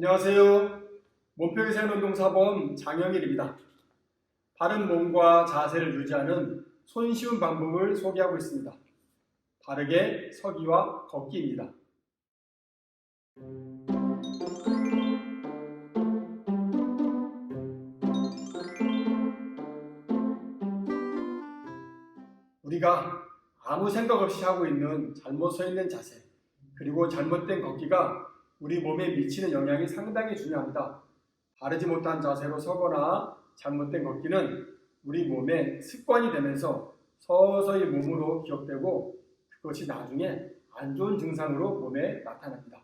안녕하세요. 몸표기 생활운동사범 장영일입니다. 바른 몸과 자세를 유지하는 손쉬운 방법을 소개하고 있습니다. 바르게 서기와 걷기입니다. 우리가 아무 생각 없이 하고 있는 잘못 서 있는 자세, 그리고 잘못된 걷기가 우리 몸에 미치는 영향이 상당히 중요합니다. 바르지 못한 자세로 서거나 잘못된 걷기는 우리 몸에 습관이 되면서 서서히 몸으로 기억되고 그것이 나중에 안 좋은 증상으로 몸에 나타납니다.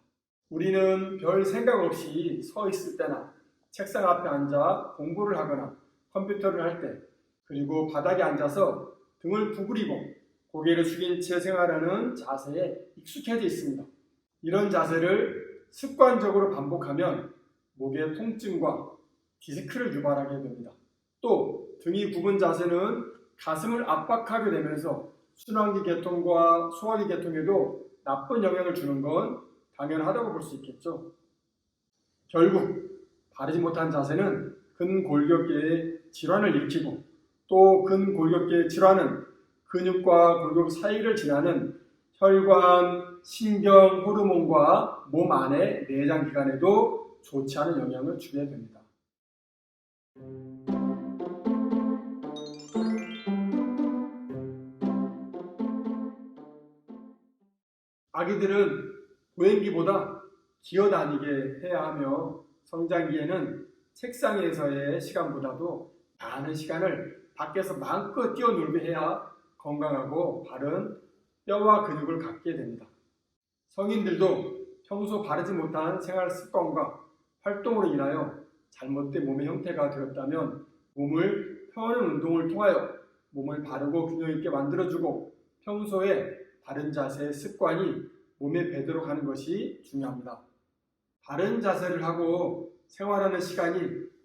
우리는 별 생각 없이 서 있을 때나 책상 앞에 앉아 공부를 하거나 컴퓨터를 할 때, 그리고 바닥에 앉아서 등을 구부리고 고개를 숙인 채 생활하는 자세에 익숙해져 있습니다. 이런 자세를 습관적으로 반복하면 목의 통증과 디스크를 유발하게 됩니다. 또 등이 굽은 자세는 가슴을 압박하게 되면서 순환기 계통과 소화기 계통에도 나쁜 영향을 주는 건 당연하다고 볼 수 있겠죠. 결국 바르지 못한 자세는 근골격계의 질환을 일으키고, 또 근골격계의 질환은 근육과 골격 사이를 지나는 혈관, 신경, 호르몬과 몸 안의 내장 기관에도 좋지 않은 영향을 주게 됩니다. 아기들은 보행기보다 기어다니게 해야 하며, 성장기에는 책상에서의 시간보다도 많은 시간을 밖에서 마음껏 뛰어놀게 해야 건강하고 바른 뼈와 근육을 갖게 됩니다. 성인들도 평소 바르지 못한 생활 습관과 활동으로 인하여 잘못된 몸의 형태가 되었다면 몸을 펴는 운동을 통하여 몸을 바르고 균형 있게 만들어주고 평소에 바른 자세의 습관이 몸에 배도록 하는 것이 중요합니다. 바른 자세를 하고 생활하는 시간이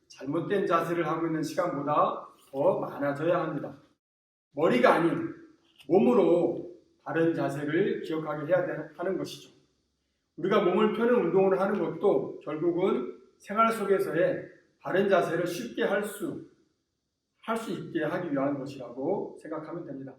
잘못된 자세를 하고 있는 시간보다 더 많아져야 합니다. 머리가 아닌 몸으로 바른 자세를 기억하게 해야 하는 것이죠. 우리가 몸을 펴는 운동을 하는 것도 결국은 생활 속에서의 바른 자세를 쉽게 할 수 있게 하기 위한 것이라고 생각하면 됩니다.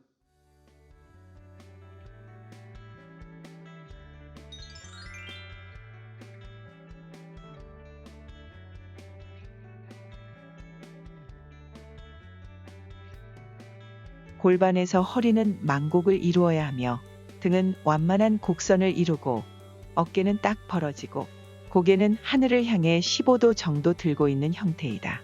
골반에서 허리는 만곡을 이루어야 하며, 등은 완만한 곡선을 이루고, 어깨는 딱 벌어지고, 고개는 하늘을 향해 15도 정도 들고 있는 형태이다.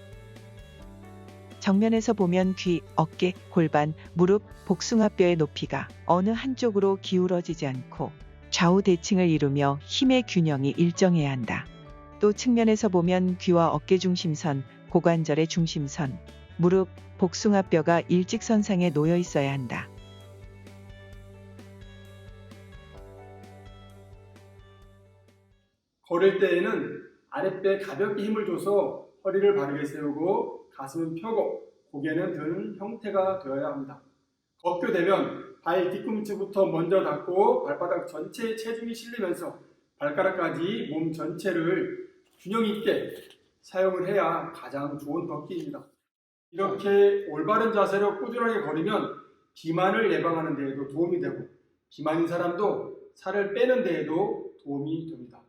정면에서 보면 귀, 어깨, 골반, 무릎, 복숭아뼈의 높이가 어느 한쪽으로 기울어지지 않고 좌우 대칭을 이루며 힘의 균형이 일정해야 한다. 또 측면에서 보면 귀와 어깨 중심선, 고관절의 중심선, 무릎, 복숭아뼈가 일직선상에 놓여 있어야 한다. 걸을 때에는 아랫배에 가볍게 힘을 줘서 허리를 바르게 세우고 가슴은 펴고 고개는 드는 형태가 되어야 합니다. 걷게 되면 발 뒤꿈치부터 먼저 닿고 발바닥 전체에 체중이 실리면서 발가락까지 몸 전체를 균형 있게 사용을 해야 가장 좋은 걷기입니다. 이렇게 올바른 자세로 꾸준하게 걸으면 비만을 예방하는 데에도 도움이 되고, 비만인 사람도 살을 빼는 데에도 도움이 됩니다.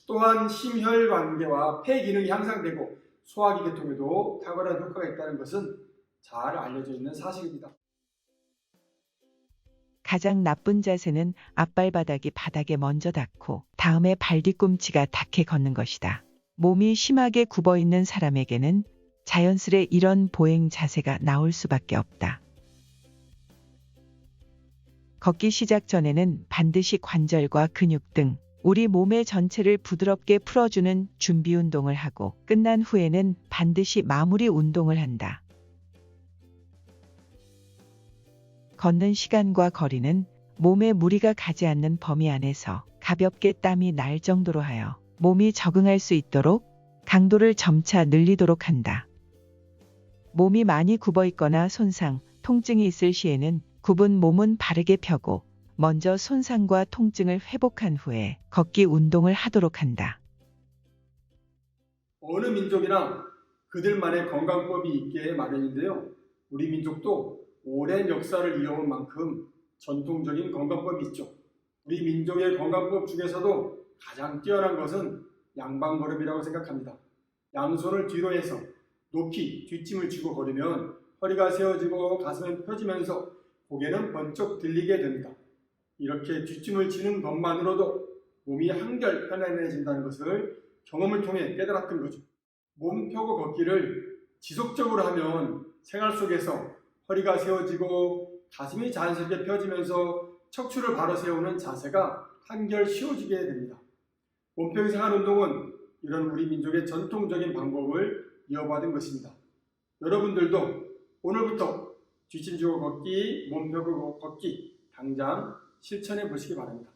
또한 심혈관계와 폐 기능이 향상되고 소화기 계통에도 탁월한 효과가 있다는 것은 잘 알려져 있는 사실입니다. 가장 나쁜 자세는 앞발바닥이 바닥에 먼저 닿고 다음에 발 뒤꿈치가 닿게 걷는 것이다. 몸이 심하게 굽어 있는 사람에게는 자연스레 이런 보행 자세가 나올 수밖에 없다. 걷기 시작 전에는 반드시 관절과 근육 등 우리 몸의 전체를 부드럽게 풀어주는 준비 운동을 하고, 끝난 후에는 반드시 마무리 운동을 한다. 걷는 시간과 거리는 몸에 무리가 가지 않는 범위 안에서 가볍게 땀이 날 정도로 하여 몸이 적응할 수 있도록 강도를 점차 늘리도록 한다. 몸이 많이 굽어 있거나 손상, 통증이 있을 시에는 굽은 몸은 바르게 펴고 먼저 손상과 통증을 회복한 후에 걷기 운동을 하도록 한다. 어느 민족이나 그들만의 건강법이 있기에 마련인데요. 우리 민족도 오랜 역사를 이어온 만큼 전통적인 건강법이 있죠. 우리 민족의 건강법 중에서도 가장 뛰어난 것은 양방걸음이라고 생각합니다. 양손을 뒤로 해서 높이 뒷짐을 쥐고 걸으면 허리가 세워지고 가슴은 펴지면서 고개는 번쩍 들리게 됩니다. 이렇게 뒷짐을 지는 것만으로도 몸이 한결 편안해진다는 것을 경험을 통해 깨달았던 거죠. 몸 펴고 걷기를 지속적으로 하면 생활 속에서 허리가 세워지고 가슴이 자연스럽게 펴지면서 척추를 바로 세우는 자세가 한결 쉬워지게 됩니다. 몸펴기 생활운동은 이런 우리 민족의 전통적인 방법을 이어받은 것입니다. 여러분들도 오늘부터 뒷짐 지고 걷기, 몸 펴고 걷기 당장 실천해 보시기 바랍니다.